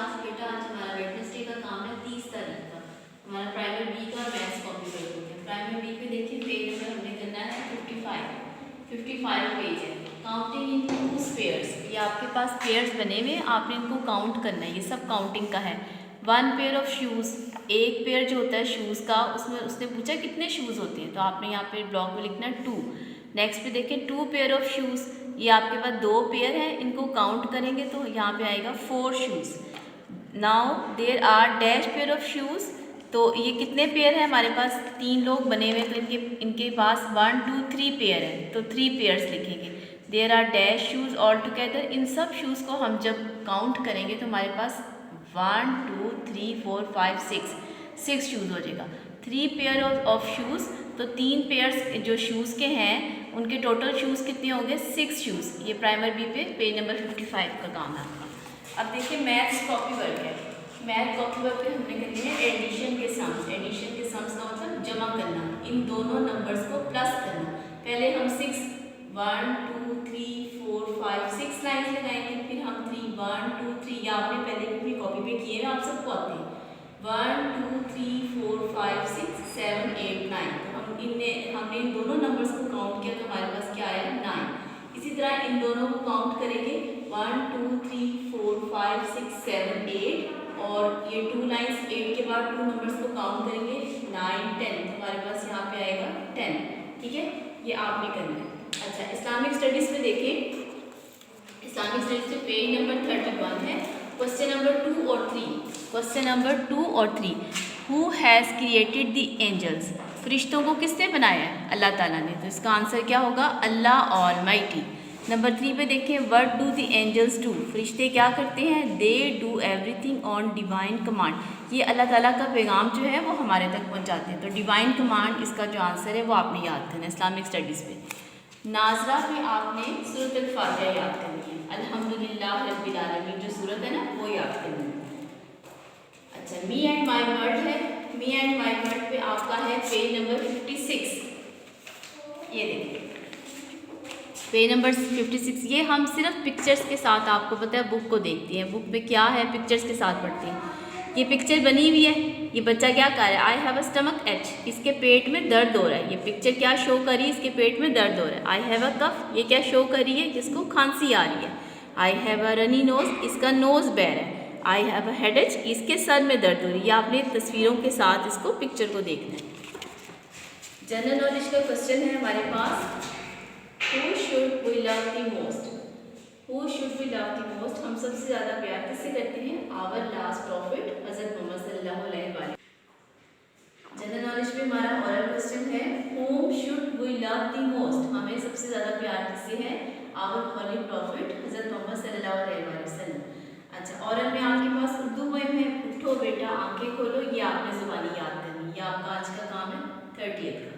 आज बेटा आज हमारा वेडनेसडे का काम है 30 तारीख का, हमारा प्राइमरी बी का और मैथ्स कॉपी कर देते हैं। प्राइमरी बी पे देखिए पेज नंबर हमने करना है 55 पेज है। काउंटिंग इन टू पेयर्स, ये आपके पास पेयर्स बने हुए, आपने इनको काउंट करना है, ये सब काउंटिंग का है। 1 पेयर ऑफ शूज़, एक पेयर जो होता है शूज़ का, उसमें उसने पूछा कितने शूज़ होते हैं, तो आपने यहाँ पे ब्लॉक में लिखना है 2। नेक्स्ट पे देखिए 2 पेयर ऑफ शूज़, ये आपके पास 2 पेयर हैं, इनको काउंट करेंगे तो यहाँ पे आएगा 4 shoes. Now there are dash pair of shoes, तो ये कितने पेयर हैं हमारे पास, 3 लोग बने हुए, तो इनके पास 1 2 3 पेयर है, तो 3 पेयर्स लिखेंगे। There are dash shoes all together, इन सब शूज़ को हम जब काउंट करेंगे तो हमारे पास 1 2 3 4 5 6 शूज़ हो जाएगा। 3 पेयर ऑफ शूज़, तो 3 पेयर्स जो शूज़ के हैं उनके टोटल शूज़ कितने हो गए, 6 शूज़। ये प्राइमरी बी पे पेज नंबर 55 का काम है आपका। अब देखिए मैथ्स कॉपी वर्क है। मैथ कॉपी वर्क पे हमने करनी है एडिशन के सम्स। एडिशन के सम्स का मतलब जमा करना, इन दोनों नंबर्स को प्लस करना। पहले हम 6 1 2 3 4 5 6 लाइन्स लगाएंगे, फिर हम 3 1 2 3, या आपने पहले भी अपनी कॉपी पे किए हैं, आप सबको आते हैं। 1 2 3 4 5 6 7 8 9, तो हमने इन दोनों नंबर्स को काउंट किया तो हमारे पास क्या आया 9। इसी तरह इन दोनों को काउंट करेंगे 1 2 3 4 5 6 7 8, और ये 2 लाइन्स 8 के बाद 2 नंबर्स को काउंट करेंगे 9 10, तो हमारे पास यहाँ पे आएगा 10। ठीक है, ये आपने करना है। अच्छा, इस्लामिक स्टडीज़ में देखें, इस्लामिक स्टडीज़ में पेज नंबर 31 है, क्वेश्चन नंबर 2 और 3। क्वेश्चन नंबर 2 और 3, who has created the angels, फरिश्तों को किसने बनाया है, अल्लाह ताला ने, तो इसका आंसर क्या होगा, अल्लाह ऑलमाइटी। नंबर 3 पे देखें, what do the angels do, फरिश्ते क्या करते हैं, they do everything on divine command, ये अल्लाह ताला का पैगाम जो है वो हमारे तक पहुंचाते हैं, तो डिवाइन कमांड इसका जो आंसर है वो आपने याद करना है इस्लामिक स्टडीज़ पे। नाजरा में आपने सूरत अल फातिहा याद करनी है, अल्हम्दुलिल्लाह रब्बिल आलमीन जो सूरत है ना वो याद करनी है। अच्छा, मी एंड माई वर्ड है, मी एंड माई वर्ड पे आपका है पेज नंबर 56। ये देखिए पेज नंबर 56, ये हम सिर्फ पिक्चर्स के साथ, आपको पता है बुक को देखती हैं, बुक पे क्या है पिक्चर्स के साथ पढ़ती हैं। ये पिक्चर बनी हुई है, ये बच्चा क्या कर रहा है, I have a stomach H, इसके पेट में दर्द हो रहा है, ये पिक्चर क्या शो कर रही है, इसके पेट में दर्द हो रहा है। आई हैव अ कफ, ये क्या शो कर रही है, जिसको खांसी आ रही है। I have a runny nose, इसका नोज बैर है। आई हैव अ हेडेच, इसके सर में दर्द हो रही है। आपने तस्वीरों के साथ इसको पिक्चर को देखना है। जनरल नॉलेज का क्वेश्चन है हमारे पास, Who should we love the most? Who should we love the most? हम सबसे ज़्यादा प्यार किससे करते हैं? Our last prophet हज़रत मोहम्मद सल्लल्लाहु अलैहि वसल्लम। जनरल नॉलेज में हमारा ओरल क्वेश्चन है, Whom should we love the most? हमें सबसे ज़्यादा प्यार किससे है? Our holy prophet हज़रत मोहम्मद सल्लल्लाहु अलैहि वसल्लम। अच्छा, ओरल में आपके पास उर्दू पोएम है, उठो बेटा आंखें खोलो, ये आपने ज़ुबानी याद करनी, ये आपका आज का काम है 30th का।